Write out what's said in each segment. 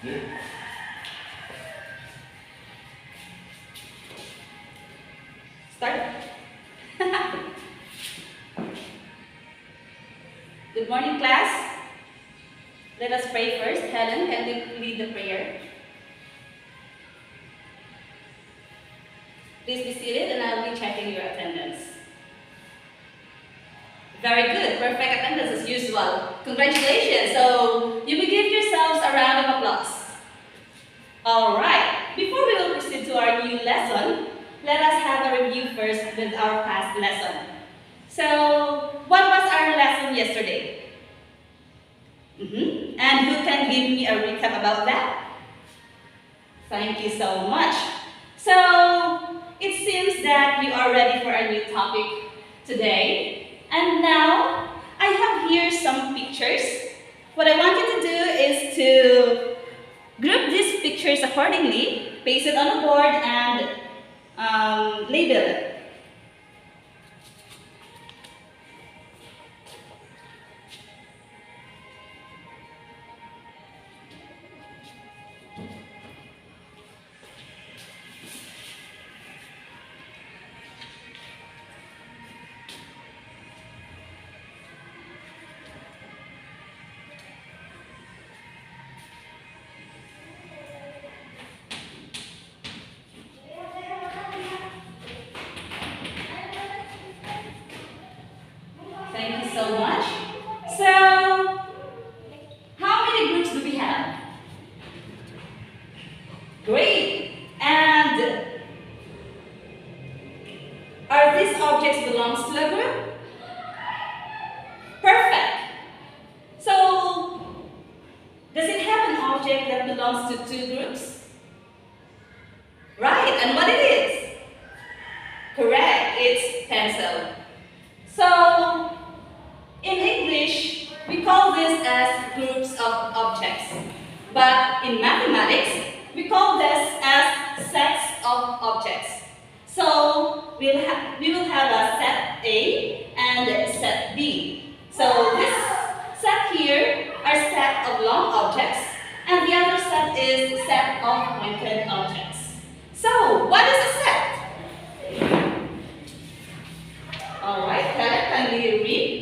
Start. Good morning, class. Let us pray first. Helen, can you lead the prayer? Please be seated and I'll be checking your attendance. Very good. Perfect attendance as usual. Congratulations. So you may give yourselves a round of applause. Alright. Before we will proceed to our new lesson, let us have a review first with our past lesson. So, what was our lesson yesterday? And who can give me a recap about that? Thank you so much. So, it seems that you are ready for a new topic today. And now, I have here some pictures. What I want you to do is to group these pictures accordingly, paste it on the board, and label it. Thank you so much. So, how many groups do we have? Great. And are these objects belongs to a group? Perfect. So, does it have an object that belongs to two groups? Right. And what it is? Correct. It's pencil. So, in English, we call this as groups of objects. But in mathematics, we call this as sets of objects. So, we will have a set A and a set B. So, this set here are set of long objects, and the other set is set of pointed objects. So, what is a set? Alright, Helen, can you read?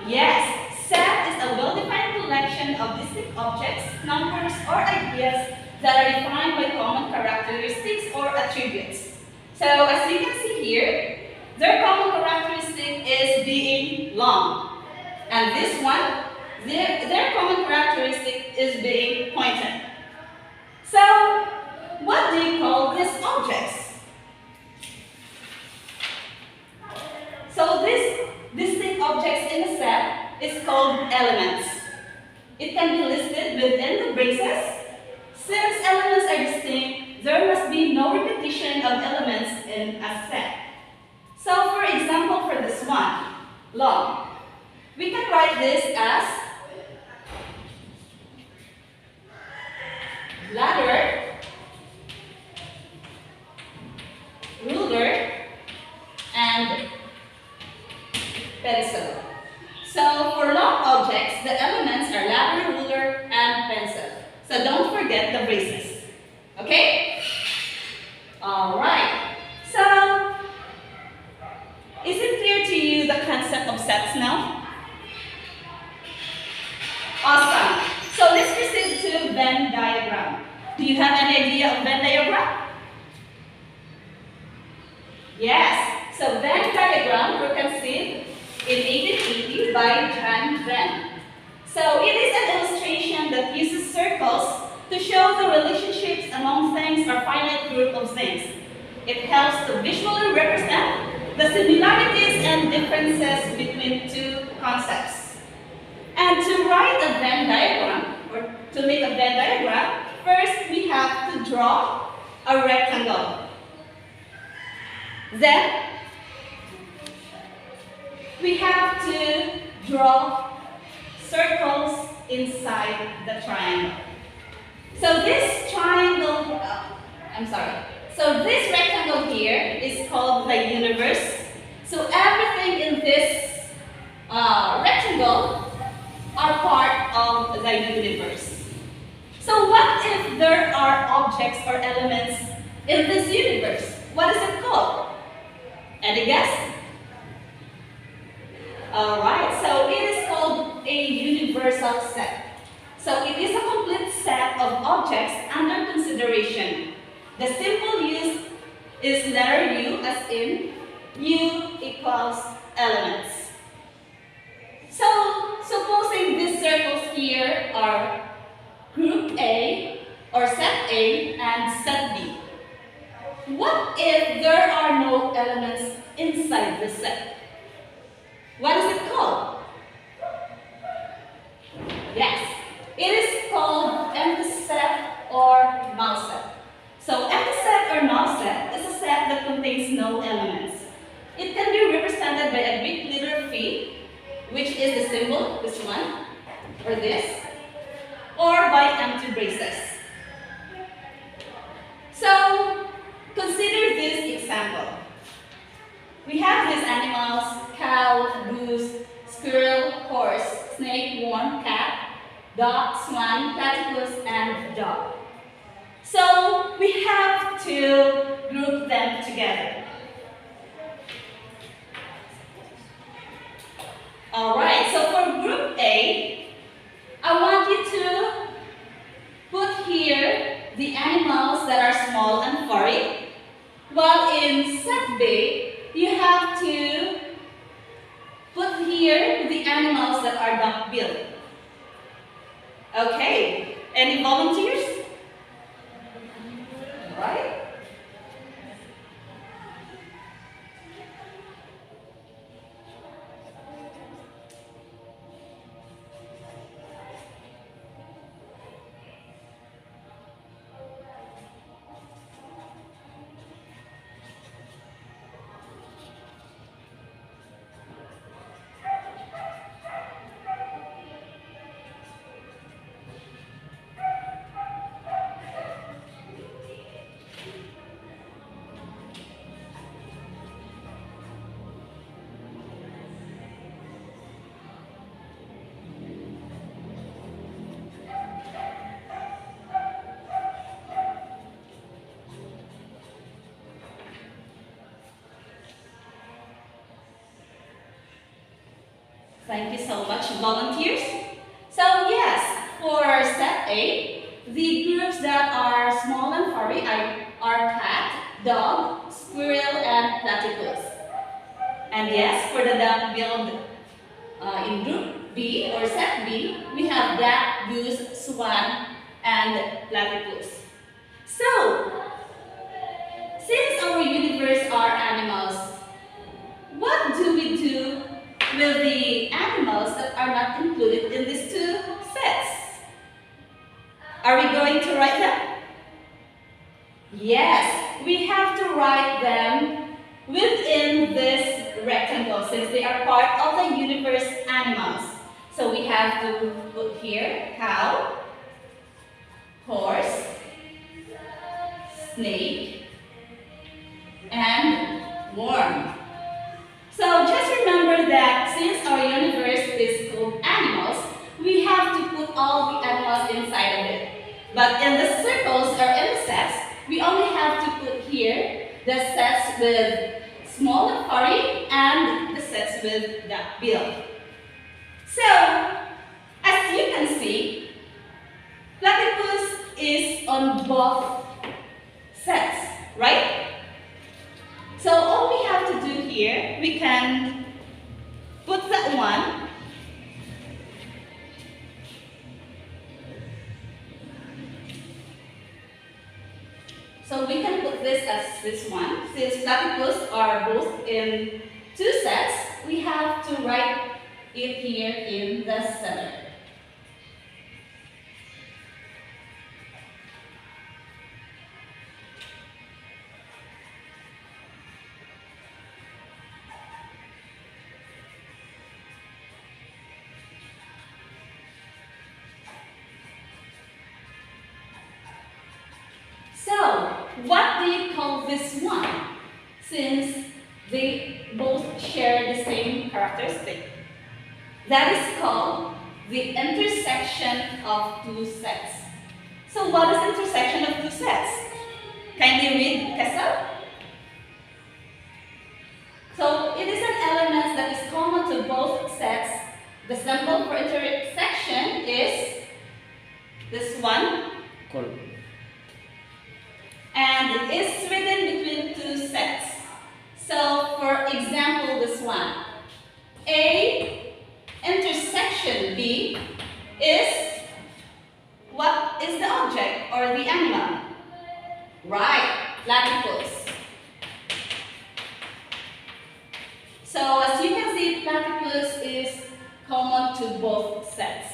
Yes, set is a well-defined collection of distinct objects, numbers, or ideas that are defined by common characteristics or attributes. So, as you can see here, their common characteristic is being long. And this one, their common characteristic is being pointed. So, what do you call these objects? So these distinct objects in a set is called elements. It can be listed within the braces. Since elements are distinct, there must be no repetition of elements in a set. So for example, for this one, long, we can write this as ladder, ruler, and pencil. So for long objects, the elements are ladder, ruler, and pencil. So don't forget the braces. Okay? Alright. So, is it clear to you the concept of sets now? Awesome. So let's proceed to Venn diagram. Do you have any idea of Venn diagram? Yes. So Venn diagram were conceived in 1880 by John Venn. So it is an illustration that uses circles to show the relationships among things or finite group of things. It helps to visually represent the similarities and differences between two concepts. And to write a Venn diagram, or to make a Venn diagram, first we have to draw a rectangle. Then, we have to draw circles inside the triangle. So this triangle, so this rectangle here is called the universe. So everything in this rectangle are part are objects or elements in this universe. What is it called? Any guess? Alright, so it is called a universal set. So it is a complete set of objects under consideration. The simple use is letter U, as in U equals elements. So supposing these circles here are group A or set A and set B. What if there are no elements inside the set? What is it called? Yes, it is called empty set or null set. So empty set or null set is a set that contains no elements. It can be represented by a Greek letter phi, which is the symbol, this one, or this, or by empty braces. So consider this example. We have these animals: cow, goose, squirrel, horse, snake, worm, cat, dog, swan, platypus, and dog. So we have to group them together. Alright, so for group A, I want you to put here the animals that are small and furry, while in set B, you have to put here the animals that are duck-billed. Okay, any volunteers? All right. Thank you so much, volunteers. So yes, for set A, the groups that are small and furry are cat, dog, squirrel, and platypus. And yes, for the duck-billed in group B or set B, we have duck, goose, swan, and platypus. So, since our universe are animals, what do we do with the animals that are not included in these two sets? Are we going to write them? Yes, we have to write them within this rectangle since they are part of the universe animals. So we have to put here cow, horse, snake, and worm. So just remember that since our universe is called animals, we have to put all the animals inside of it. But in the circles or in the sets, we only have to put here the sets with small and furry and the sets with duck-bill. So, as you can see, platypus is on both sets, right? So all we have to do here, we can put that one so we can put this as this one. Since platypus are both in two sets, we have to write it here in the center. So, what do you call this one? Since they both share the same characteristic. That is called the intersection of two sets. So what is the intersection of two sets? Kindly read, Kessel. So it is an element that is common to both sets. The symbol for intersection is this one. And it is written between two sets. So for example, this one. A intersection B is, what is the object or the animal? Right, platypus. So as you can see, platypus is common to both sets.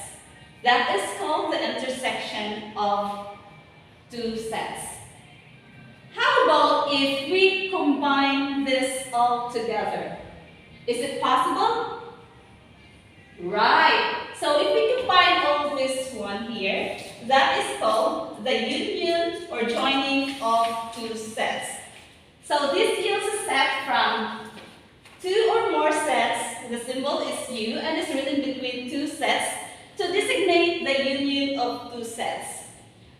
That is called the intersection of two sets. How about if we combine this all together? Is it possible? Right. So if we combine all this one here, that is called the union or joining of two sets. So this yields a set from two or more sets. The symbol is U and is written between two sets to designate the union of two sets.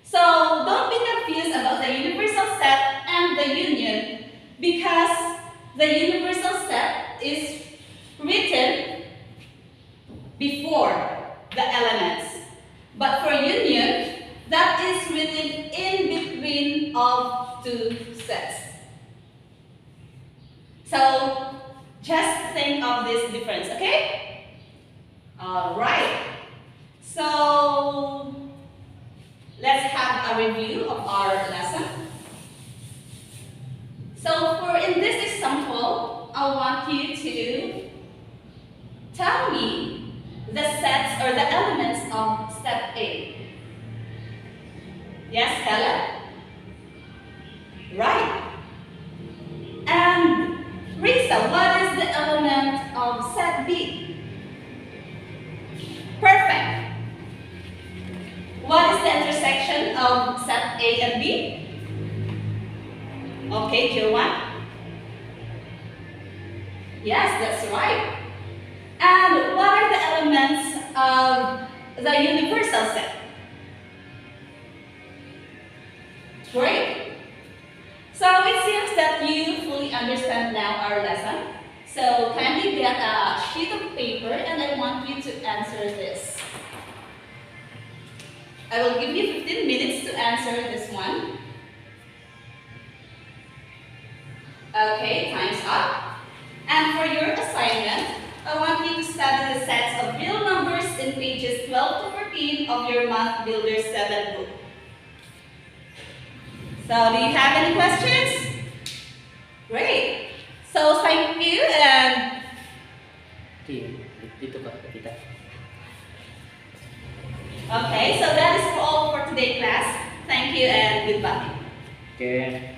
So don't be confused about the universal set and the union, because the universal set is written before the elements. But for union, that is written in between of two sets. So just think of this difference, okay? Alright. So let's have a review of our lesson. So in this example, I want you to tell me the sets or the elements of step A. Yes, Helen? Right. And Risa, what is the element of set B? Perfect. What is the intersection of set A and B? Okay, Joanne? Yes, that's right. And what are the elements of the universal set? Great. So it seems that you fully understand now our lesson. So kindly get a sheet of paper and I want you to answer this. I will give you 15 minutes to answer this one. Okay, time's up. And for your assignment, I want you to study the sets of real numbers in pages 12 to 14 of your Math Builder 7 book. So, do you have any questions? Great. So, thank you and... Okay, so that is all for today, class. Thank you and goodbye. Okay.